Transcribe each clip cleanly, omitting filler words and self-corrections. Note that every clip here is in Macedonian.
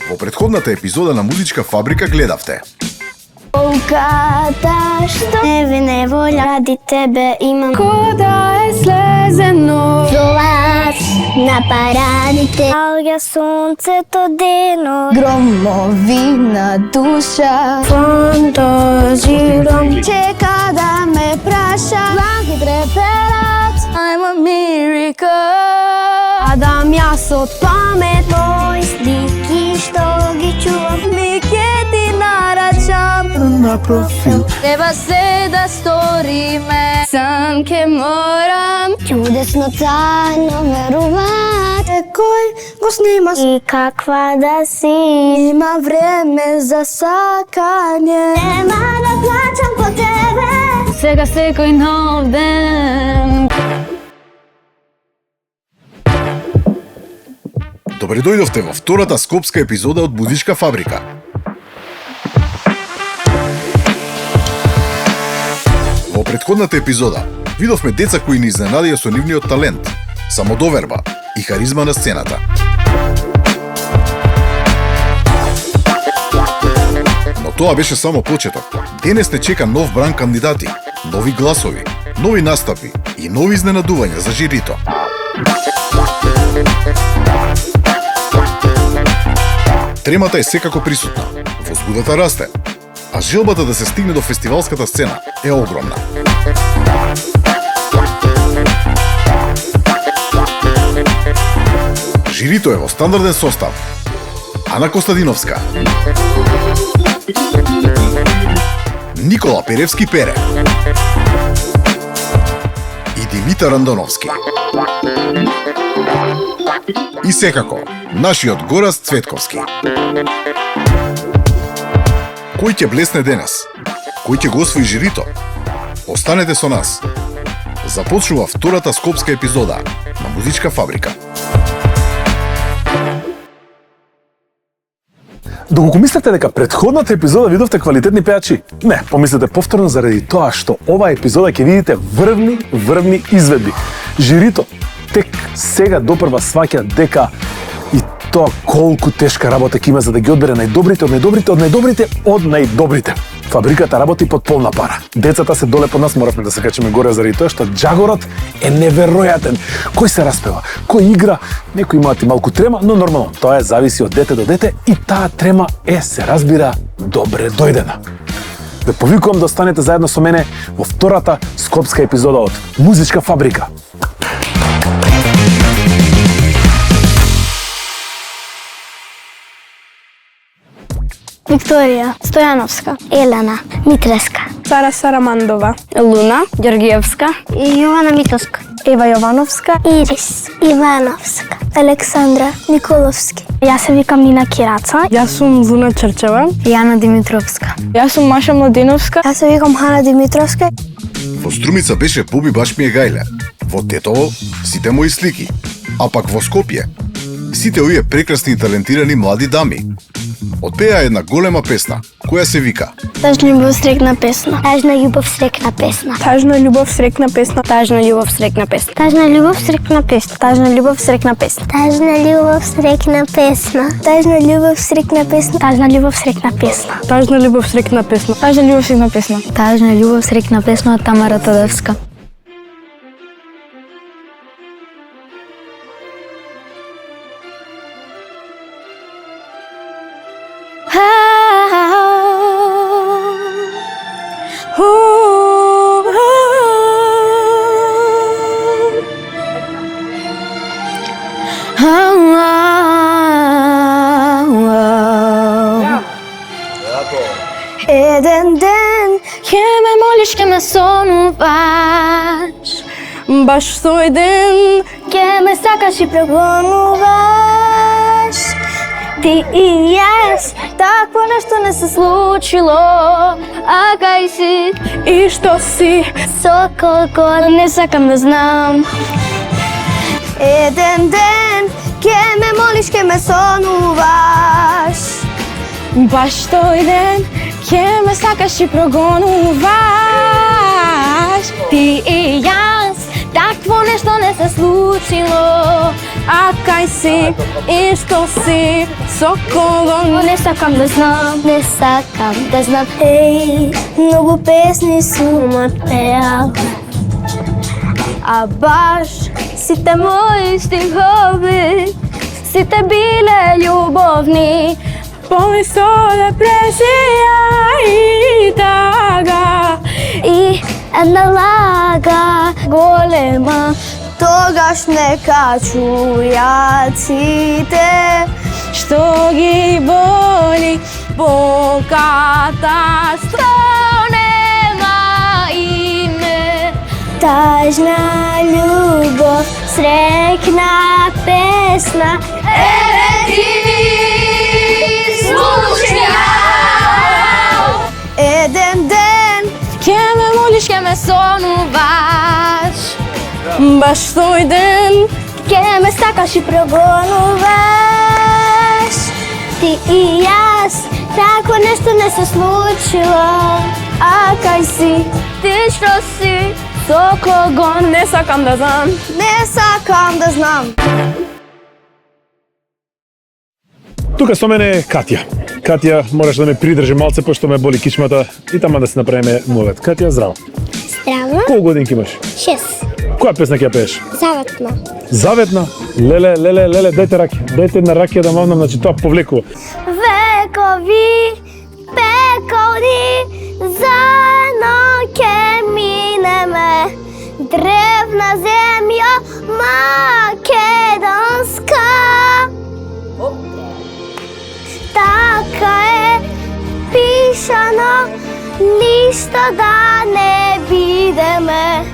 Во претходната епизода на Музичка фабрика гледавте Колката што не волја ради тебе имам Ко да е слезено Золац на парадите Алга сонцето дено Громови на душа Фантазирам Чека да ме праша Лаги треперат I'm a miracle Адам јас од памет Мои слики што ги чувам Ми ке ти нарачам на профил. Треба се да сториме Сам ке морам Чудесно тајно веруваат Кој го снима И каква да си Има време за сакање Нема да плачам по тебе Сега секој нов ден Добре дојдовте во втората скопска епизода од Музичка фабрика. Во претходната епизода видовме деца кои ни изненадија со нивниот талент, самодоверба и харизма на сцената. Но тоа беше само почеток. Денес не чека нов бран кандидати, нови гласови, нови настапи и нови изненадувања за жирито. Тремата е секако присутна, возбудата расте, а желбата да се стигне до фестивалската сцена е огромна. Жирито е во стандарден состав. Ана Костадиновска, Никола Перевски Пере и Димитар Андоновски. И секако, нашиот Гораст Цветковски. Кој ќе блесне денес? Кој ќе го освои жирито? Останете со нас. Започнува втората скопска епизода на Музичка фабрика. Доколку мислите дека претходната епизода видовте квалитетни пеачи, не, помислете повторно заради тоа што оваа епизода ќе видите врвни изведби. Жирито тек сега допрва сваќа дека и тоа колку тешка работа ќе има за да ги одбере најдобрите од најдобрите од најдобрите од најдобрите. Фабриката работи под полна пара. Децата се доле под нас, моравме да се качиме горе заради тоа што џагорот е неверојатен. Кој се распева, кој игра, некои имаат и малку трема, но нормално, тоа зависи од дете до дете и таа трема се разбира добре дојдена. Ве повикувам да останете заедно со мене во втората скопска епизода од Музичка фабрика. Викторија Стојановска, Елена Митреска, Сара Сарамандова Луна Ѓоргиевска, Јована Митовска, Ева Јовановска Ирис Ивановска, Александра Николовски. Јас се викам Нина Кираца, Јас сум Луна Чрчева Јана Димитровска. Јас сум Маша Младиновска Јас се викам Хана Димитровска. Во Струмица беше Боби баш ми е гајле. Во Тетово сите мои слики. А пак во Скопје сите овие прекрасни и талентирани млади дами одпеа една голема песна, која се вика Тажна љубов срекна песна. Тажна љубов срекна песна. Тажна љубов срекна песна Тажна љубов срекна песна. Тажна љубов срекна песна. Тажна љубов срекна песна. Тажна љубов срекна песна. Тажна љубов срекна песна. Тажна љубов срекна песна. Тажна љубов срекна песна Тажна љубов срекна песна. Тажна љубов срекна песна од Тамара Тодевска. Еден ден Ке ме молиш, ке ме сонуваш, баш тој ден Ке ме сакаш и прогонуваш. Ти и јас, такво нешто не се случило, а кај си и што си со колко не сакам да знам. Еден ден ке ме молиш, ке ме сонуваш, Баш тој ден ке ме сакаш и прогонуваш. Ти и јас, такво нешто не се случило, a kaj si i što si, со кого Не сакам да знам, не сакам да знам. Еј, многу песни сум пеал, а баш сите мои стихови, сите биле љубовни, полни со депресија и тага. и една лага голема. Тогаш нека чујат сите Што ги боли боката, што нема име. Тажна љубов, срекна песна. Еве ти слушај. еден ден. Ке ме молиш, ке ме сонуваш, баш тој ден. Ке ме сакаш и прогонуваш. Ти и јас, тако нешто не се случило. А кај си, ти што си, со кого не сакам да знам. Не сакам да знам. Тука со мене е Катја. Катја, мораш да ме придржи малце, пошто ме боли кичмата и тама да се направиме мувет. Катја, здраво. Здраво. Колку годинки имаш? 6. Која песна ќе ја пееш? Заветно. Заветна? Леле, леле, леле, дајте раки. Дајте една ракија да мавнам, значи тоа повлекува. Векови, пеколни, заедно ке минеме. Древна земја македонска. Така е пишано, ништо да не бидеме.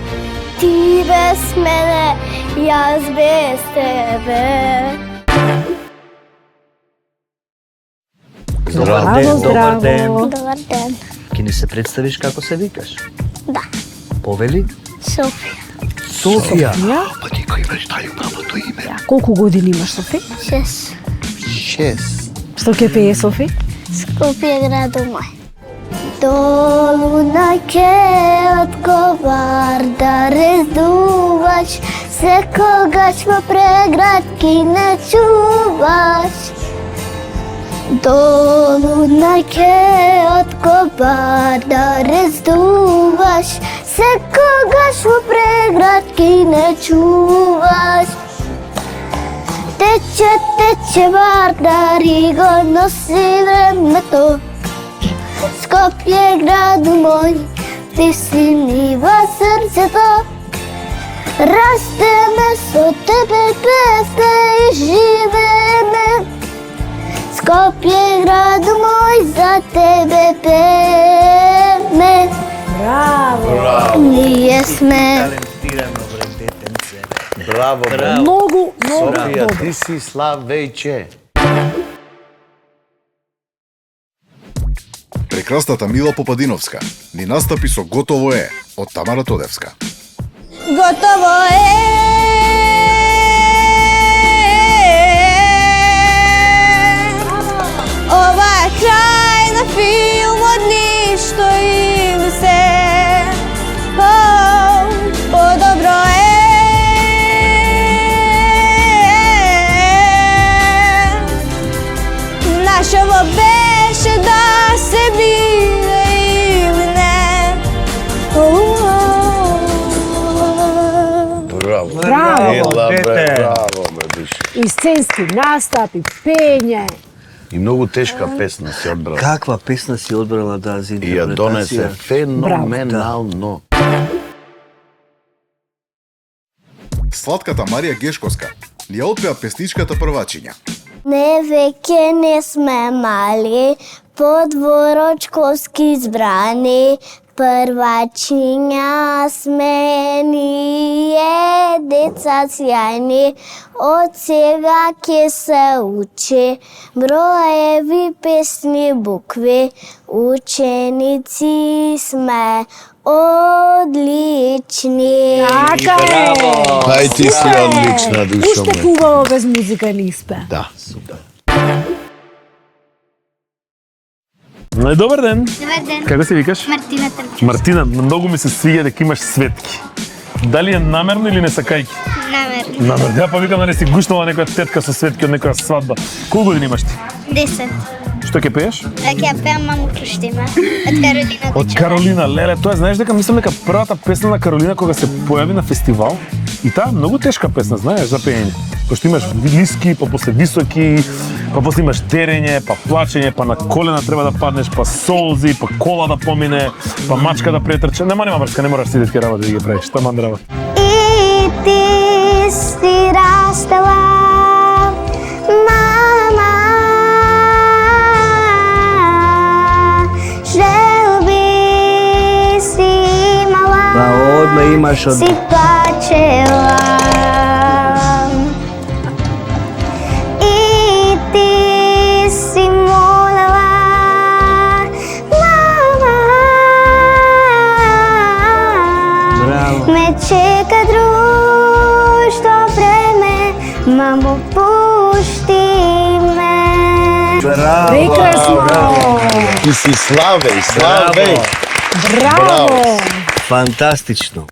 Ти без мене, јас без тебе. Добар ден, добар ден. Добар ден. Ке ни се представиш како се викаш? Да. Повели? Софија. Софија. Па ти кој имаш најубавото име? Колку години имаш, Софи? 6. 6. Што ќе пее, Софи? Скопје граду мој. Долу на ке одговар да рездуваш, секогаш во преградки не чуваш. Долу на ке одговар да рездуваш, секогаш во преградки не чуваш. Тече, тече Вардар и го носи времето. Скопје граду мој, ти си ми во срцето. Растеме со тебе, песне и живееме. Скопје граду мој, за тебе пееме. Браво! Ние сме. Талентирано бре детенце. Браво, браво. Многу, Софија, ти си славејче. Прекрасната Мила Попадиновска ни настапи со Готово е од Тамара Тодевска. Готово е. Ова е крај на филмот, ништо или се. Подобро е. Нашово беше да се биде или не. Браво. Браво. Ела, бре, Дете. браво, бе, биш. И сценски настапи, пење. И многу тешка песна си одбрала. Каква песна си одбрала да за И ја донесе интерпретација? феноменално. Сладката Марија Гешковска ни ја отпеа песничката првачиња. Не веќе не сме мали, подворочковски избрани, првачиња сме ние, деца сјајни, од сега ќе се учи, броеви, песни, букви, ученици сме одлични. Така е. Ај ти си одлична, душо Уште ме. хубаво без музика не испе. Да. Добар ден. Добар ден. Како се викаш? Мартина Трчев. Мартина, многу ми се свиѓа дека имаш светки. Дали е намерно или не сакајки? Намерно. Намерно. Ја па викам да не си гушнала некоја тетка со светки од некоја свадба. Колку години имаш ти? 10. Што ќе пееш? Ќе пеам маму кршти ме. Од Каролина Од Каролина, леле, тоа знаеш дека мислам дека првата песна на Каролина кога се појави на фестивал, и таа е многу тешка песна, знаеш, за пеење. Пошто имаш ниски, па после високи, па после имаш терење, па плачење, па на колена треба да паднеш, па солзи, па кола да помине, па мачка да претрче. Нема врска, не мораш сите тие работи да ги правиш, таман работа. И ти си растала, мама, желби си имала, Браво, одма имаш од... си плачела. И ти си молела, мама, Браво. ме чека друштво време, мамо, пушти ме. Браво. Прекрасно! Ти си славеј, славеј. Браво! Фантастично.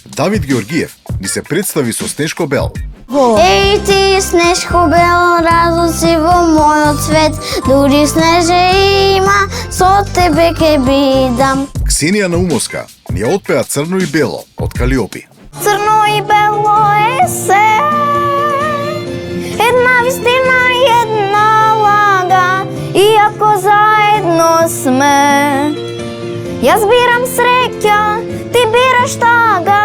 Давид Георгиев ни се представи со Снешко Бел. Еј ти, Снешко Бел, разоци во мојот свет, дури снеже има, со тебе ке бидам. Ксенија Наумовска ни ја отпеа Црно и бело од Калиопи. Црно и бело е се, една вистина, една лага, иако заедно сме. Јас бирам среќа, ти бираш тага.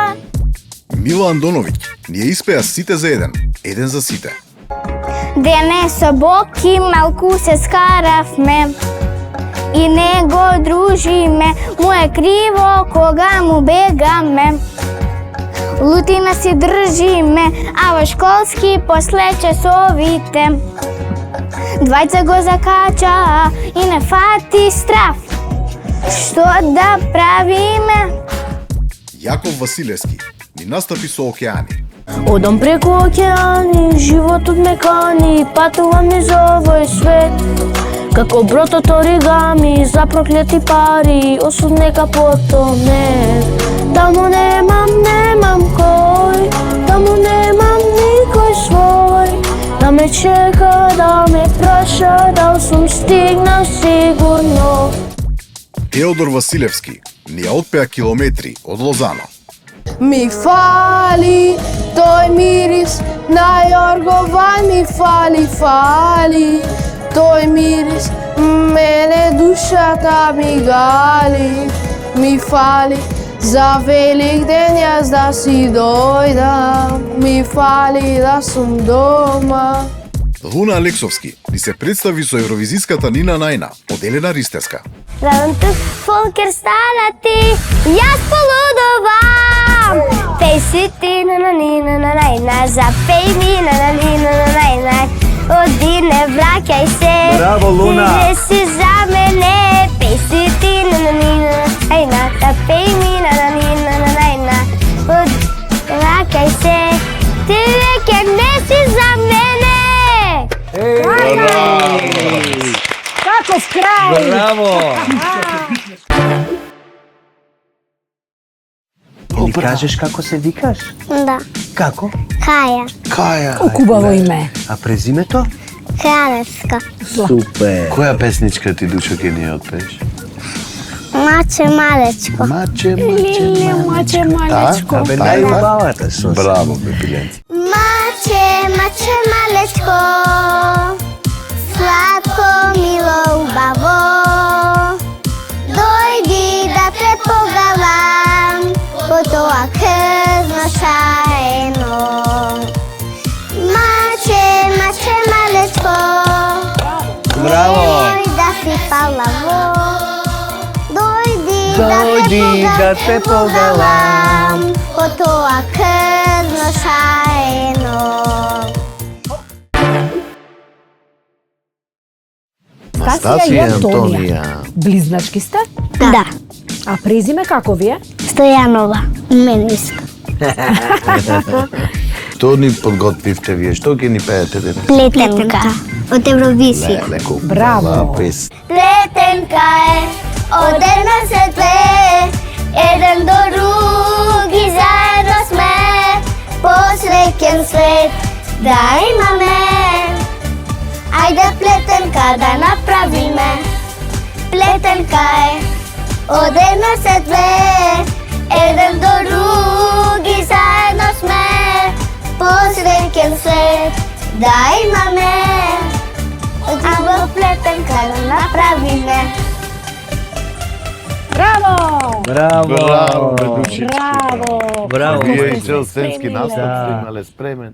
Мила Андоновиќ ни ја испеа Сите за еден, еден за сите. Дене со Боки малку се скаравме и не го дружиме, му е криво кога му бегаме. Лутина си држиме, а во школски после часовите двајца го закача и не фати страф. Што да правиме? Јаков Василевски ни настапи со Океани. Одам преку океани, животот ме кани, патувам низ овој свет. Како бротот оригами, за проклети пари, осуд нека потоне. Таму немам кој, таму немам никој свој, да ме чека, да ме праша, да сум стигнал сигурно. Теодор Василевски ни ја отпеа Километри од Лозано. Mi fali тој мирис на јорговај, ми фали тој мирис, мене душата ми гали. Ми фали за велик ден јас да си дојдам, ми фали да сум дома. Луна Алексовски ни се представи со евровизиската Нина Најна од Елена Ристеска. Равнтук фолкер стана ти, јас полудувам. Пеј си ти на најна, запеј ми на најна. Оди не враќај се, Браво, Луна. ти не си за мене. Пеј си ти на најна, запеј ми на најна. Оди враќај се, ти веќе не си за мене. Каков крај! Браво. Или кажеш како се викаш? Да, Како? Каја, Каја. Хубаво име. А презимето? Краневска, Супер. Која песничка ти душо ќе ни отпееш? Маче малечко. Маче, Лиле, маче малечко. Абе, најубавата што си. Браво, бебиленци. Маче малечко, сладко, мило, убаво. Дојди да те погалам, потоа късно шаено. Маче малечко, Браво. Дојди да си палаво. Дојди да те погалам, потоа късно шаено. Стасија и Антонија. Близначки сте? Да. А презиме како ви е? Стојанова, мен исто. Што ни подготвивте вие? Што ќе ни пеете денес? Плетенка од Евровизија. Леко. Браво. Пес. Плетенка е Одеме се две, еден до други заедно сме. Посреќен свет да имаме. Ајде плетенка да направиме. Плетенка е, одеме се две, еден до други заедно сме. Посреќен свет да имаме. Ајде плетенка да направиме. Браво! Браво! Бедушички. Браво! Браво! Вие и цел сценски настап Да. сте имале спремен.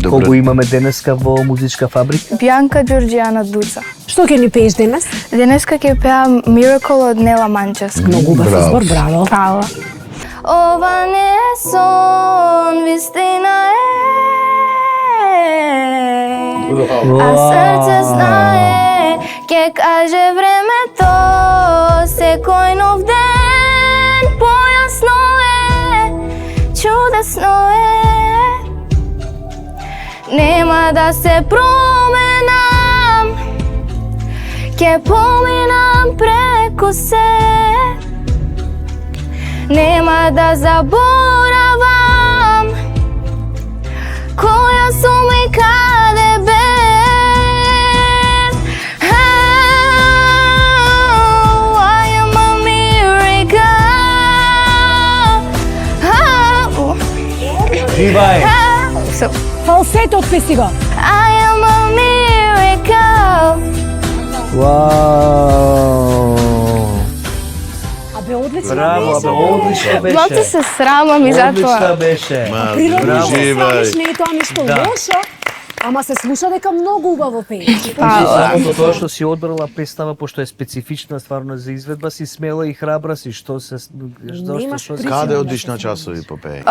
Кого имаме денеска во музичка фабрика? Бјанка Ѓорѓијана Дуца. Што ќе ни пееш денес? Денеска ќе пеа Miracle од Нела Манчевска. Многу убав избор, браво. Фала. Ова не е сон, вистина е. А срце знае, ке каже времето, секој нов ден појасно е, чудесно е. Нема да се променам, ке поминам преку се. Нема да заборавам која сум и каде бев. I am a miracle. Живај! Фалсето отписи го. I am a miracle. Вау! Абе, одлично Браво, беше. абе, одлично беше. Малку се срамам и Одлично затоа. беше. Природно се Живај. срамиш, не е тоа ништо Да. лошо, ама се слуша дека многу убаво пееш. Самото тоа што си одбрала представа, пошто е специфична стварно за изведба, си смела и храбра си, што се... Немаш што причина. Каде одиш на часови попеј?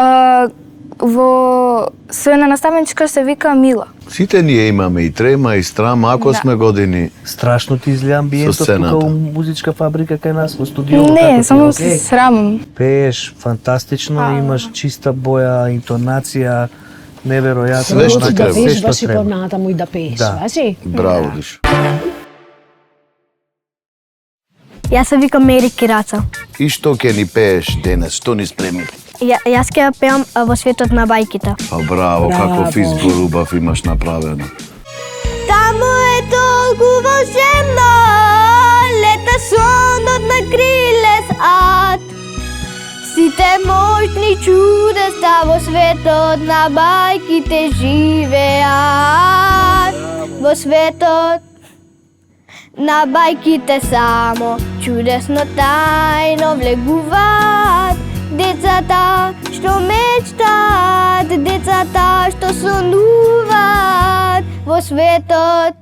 Во својна наставничка се вика Мила. Сите ние имаме и трема и страм, ако сме години. Страшно ти изгледа амбиентот сцената. тука у музичка фабрика кај нас во студио. Не, само се срамам. Пееш фантастично, имаш чиста боја, интонација, неверојатно. Све што Да треба. вежбаш и понатаму и да пееш, Да. важи? Браво, Диш. Јас се викам Мери Кираца. И што ќе ни пееш денес? Што ни спреми? Јас ќе ја пеам во светот на бајките. Па браво, каков Браво. избор убав имаш направено. Таму е толку волшебно, лета сонот на крилес ад. Сите моќни чудеса во светот на бајките живеат. Во светот на бајките само чудесно тајно влегуваат. Децата што мечтаат, децата што сонуваат. Во светот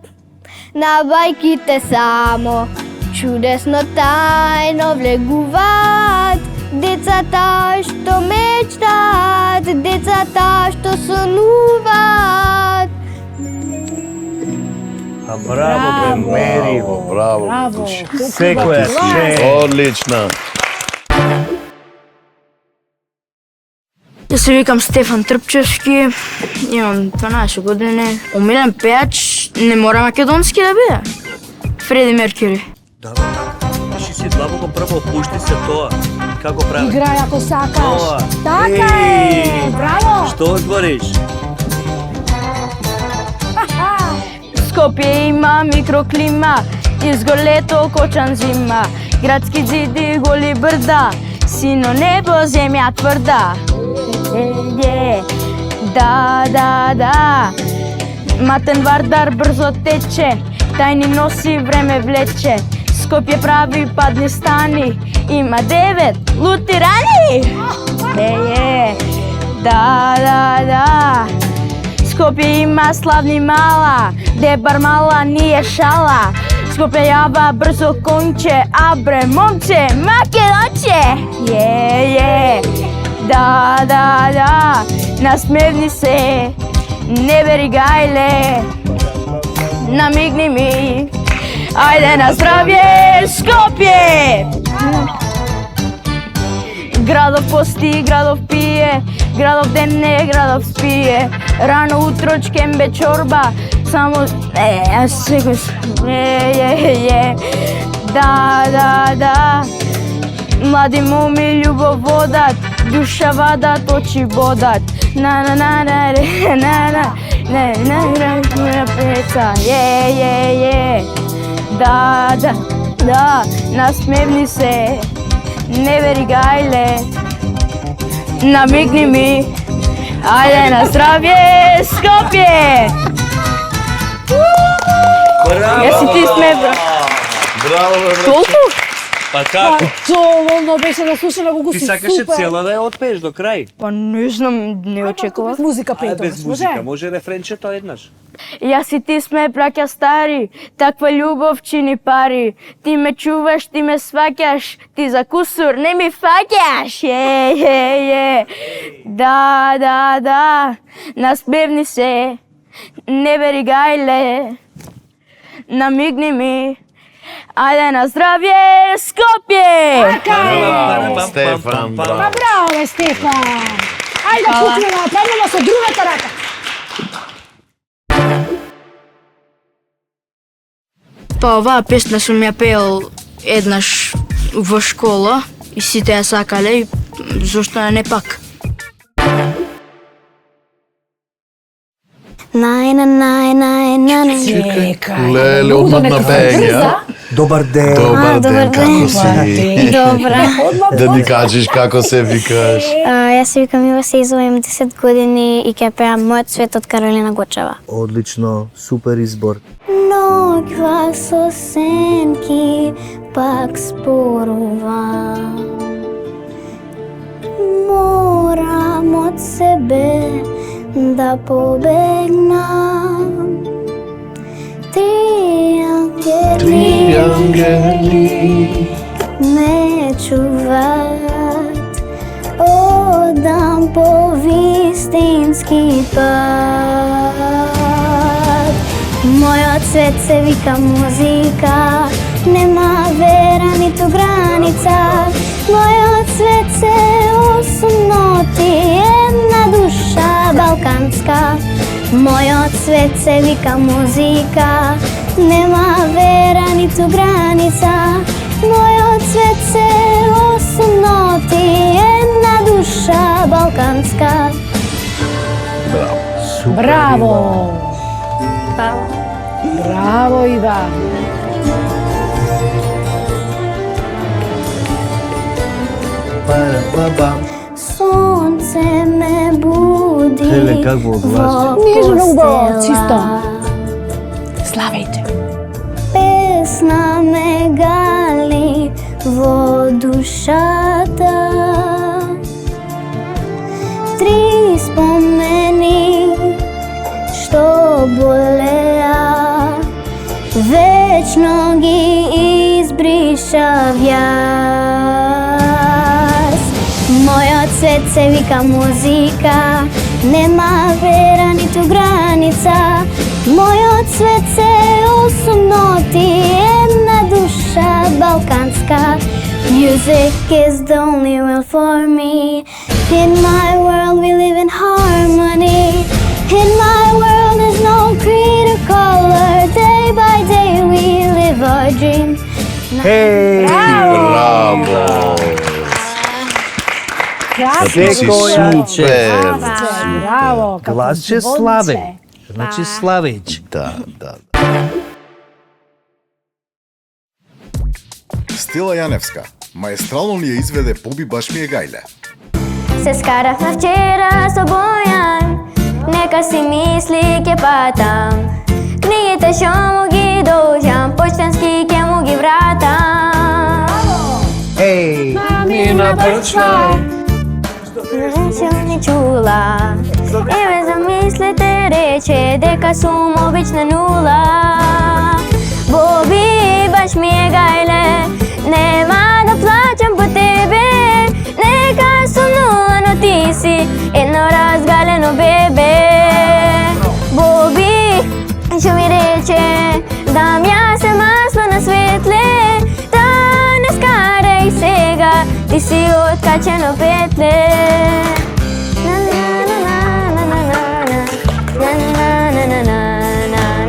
на бајките само чудесно тајно влегуваат. Децата што мечтаат, децата што сонуваат. А браво, бе, Мери. Браво, Браво. Диш. Секоја чест. Одлично. Јас се викам Стефан Трпчевски, имам 12 години. Омилен пеач не мора македонски да биде. Фреди Меркюри. Да, пиши си длабоко прво, пушти се тоа. Како прави? Играј ако сакаш. Тоа. Така е, Еј. браво. Што отвориш? Скопје има микроклима, изго лето, кочан зима. Градски ѕиди, голи брда, сино небо, земја тврда. Да. Матен Вардар брзо тече, тајни носи време влече. Скопје прави падни стани, има 9 лути рани. Да. Скопје има славни мала, дебар мала nije шала. Скопје јаба брзо конче, абре момче, македонче. Да. Насмевни се, не бери гајле, намигни ми. Ајде на здравје, Скопје! Градов пости, градов пие, градов ден не, градов спие. Рано утро чкембе чорба, Само, секој, да. Млади моми љубов водат, душа вадат, очи бодат. Пеца, да, насмевни се, не вери гајле, намигни ми, ајде на здравје, Скопје! Јас и ти сме, бра. Браво, бе, Толку? Па како? Доволно беше да слушаме го Ти си сакаше супер. цела да ја отпееш до крај? Па не знам, не очекував. Без музика А пеј без тогаш, музика, може? може рефренчето еднаш. Јас и ти сме браќа стари, таква љубов чини пари. Ти ме чуваш, ти ме сваќаш, ти за кусур не ми фаќаш. Да, насмевни се, не бери гајле, намигни ми, ајде на здравје, Скопје! Стефан, браво. Браво, бе, Стефан! Ајде да пукнеме, тренемо со другата рака. Па оваа песна сум ја пеел еднаш во школа и сите ја сакале и зошто не пак. Чекај. Леле, одмадна пење, а? Добар ден. Добар ден, како си? Добра. Да ни кажеш како се викаш. Јас се викам Ива Сезова, имам 10 години и ќе пеам Мојот свет од Каролина Гочева. Одлично, супер избор. Ноќва со сенки пак спорувам. Морам од себе да побегнам. Три ангели ме чуват, одам по вистински пат. Мојот свет се вика музика, нема вера ниту граница. Мојот свет се 8 ноти, една душа балканска. Мојот свет се вика музика, нема вера ниту граница. Мојот свет се 8 ноти, една душа балканска. Браво! Браво, Ива! Сонце ме буди Леле, какво глас? Нежно, убаво, постела. чисто. Славејте! Песна ме гали во душата. Три спомени што болеа, вечно ги избришав јас. Мојот свет се вика музика, нема вера ниту граница. Мојот свет се 8 ноти, една душа балканска. Music is the only world for me. In my world we live in harmony. In my world there's no creed or color. Day by day we live our dream. Хеј! Браво! Како си супер! Браво! како Гласче звонче. Славе. Значи Славејч. Да. Стела Јаневска, маестрално ни ја изведе Поби баш ми е гајле. Се скаравме вчера со Бојан, нека си мисли ке патам. Книгите шо му ги должам, почтенски ке му ги вратам. Еј! Мина Брчка! Шо ни чула, и ме замислете рече дека сум обична нула. Боби баш ми е гајле, нема да плачам по тебе. Нека сум нула, но ти си едно разгалено бебе. Боби, шо ми рече, дам ја се масло на светле. Да не скарај сега, ти си откачено петле. На на на на на на на на на на на на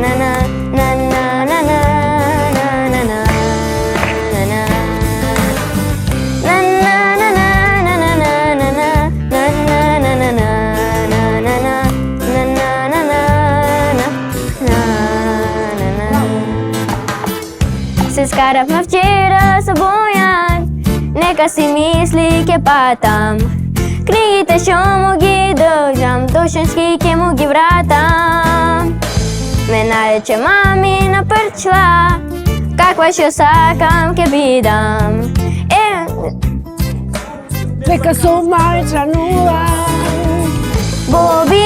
Каравме вчера со Бојан, нека си мисли ке патам. Книгите што му ги држам, душански ке му ги вратам. Ме нарече мами на прчва, каква што сакам ке бидам. Дека со мајча нула. Боби,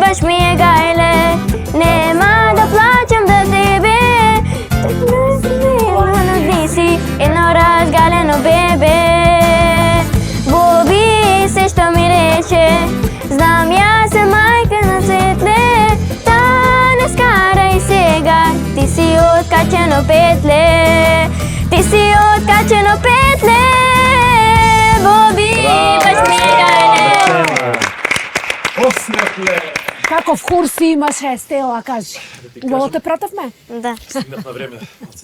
баш ми е гајле, нема да плачам за тебе. Ти си едно разгалено бебе. Боби, се што ми рече, знам јас се мајка на светле. Та не скарај сега, ти си откачено петле. Ти си откачено петле. Боби, баш ми е гајле. Осветле! Каков курс имаше, Стела, кажи. Убаво те пратевме? Да. На време.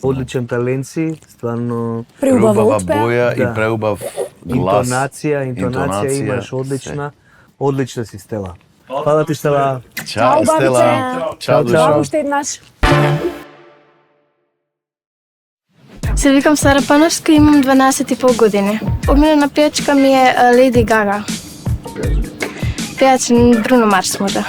Одличен талент си, стварно Преубаво Преубава успеа. боја Да. и преубав глас. Интонација имаш одлична. Одлична си, Стела. Фала ти, Стела. Чао, Стела. бабице. Чао, Чао. душо. Уште еднаш. Се викам Сара Пановска, имам 12,5 години. Омилена пејачка ми е Леди Гага. Пејач Бруно Марс мода.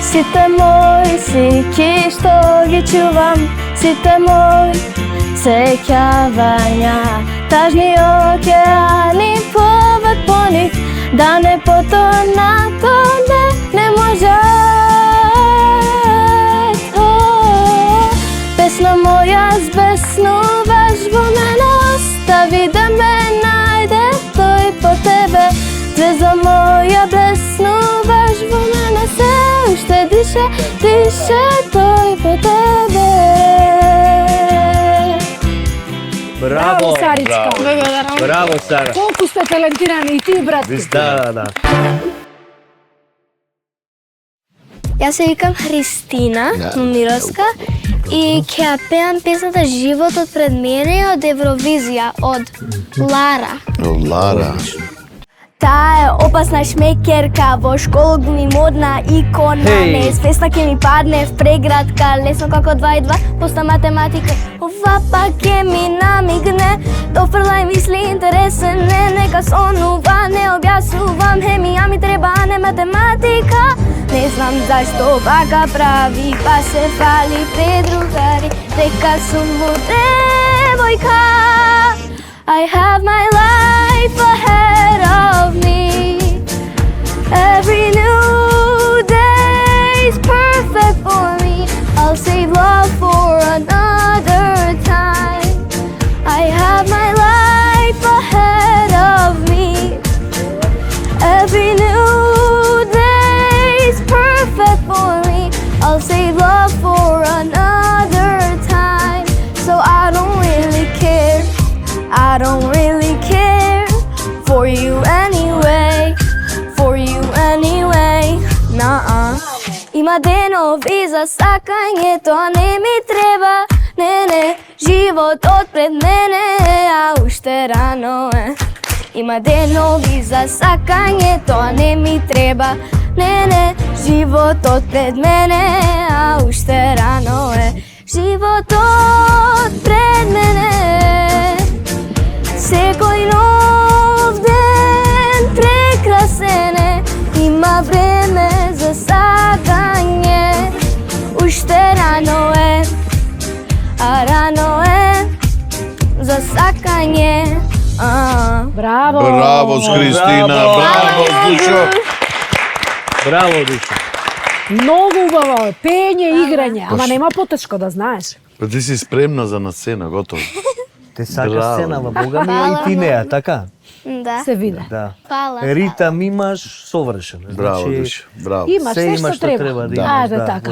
Сите мои слики што ги чувам, сите мои сеќавања, тажни океани повед по нив, да не потонат, не може. Песна моја збеснуваш во мене, остави да ме најде тој по тебе. Звезда моја блеснуваш во мене, се уште дише, дише тој по тебе. Браво, Саричка. Благодарам. Браво, Сара. Колку сте талентирани и ти, братки. Да. Јас се викам Христина Мировска и ќе ја пеам песната Животот пред мене од Евровизија од Лара. Лара. Таа е опасна шмекерка, во школа глуми модна икона. Хеј. Неизвестна ке ми падне в преградка, лесно како 2 и 2, поста математика. Ова пак ке ми намигне, дофрлај мисли интересен, нека сонува, не објаснувам, хемија ми треба, а не математика. Не знам зашто вака прави, па се фали пред другари, дека сум му девојка. I have my life ahead of me. Every new day's perfect for me. I'll save love for another time. I have my life ahead of me. Every new day's perfect for me. I'll save love for another time. So I don't really care. I don't really care for you anyway, for you anyway. Nah. Има денови за сакање, тоа не ми треба. Не, животот пред мене, а уште рано е. Има денови за сакање, тоа не ми треба. Не, животот пред мене, а уште рано е. Животот пред мене. Секој нов ден прекрасен е, има време за сакање. Уште рано е, а рано е за сакање. Браво. Браво, Христина. Браво, душо. Браво, Душо. Многу убаво, пење, играње, ама нема потешко да знаеш. Па ти си спремна за насцена, готово. Те сакаш Браво. сценава, Бога ми, и ти неа, така? Да. Се виде. Да. Фала. Ритам имаш совршен. Браво, душо. Браво. Имаш се се има што треба. да Да, имаш, да, да. така.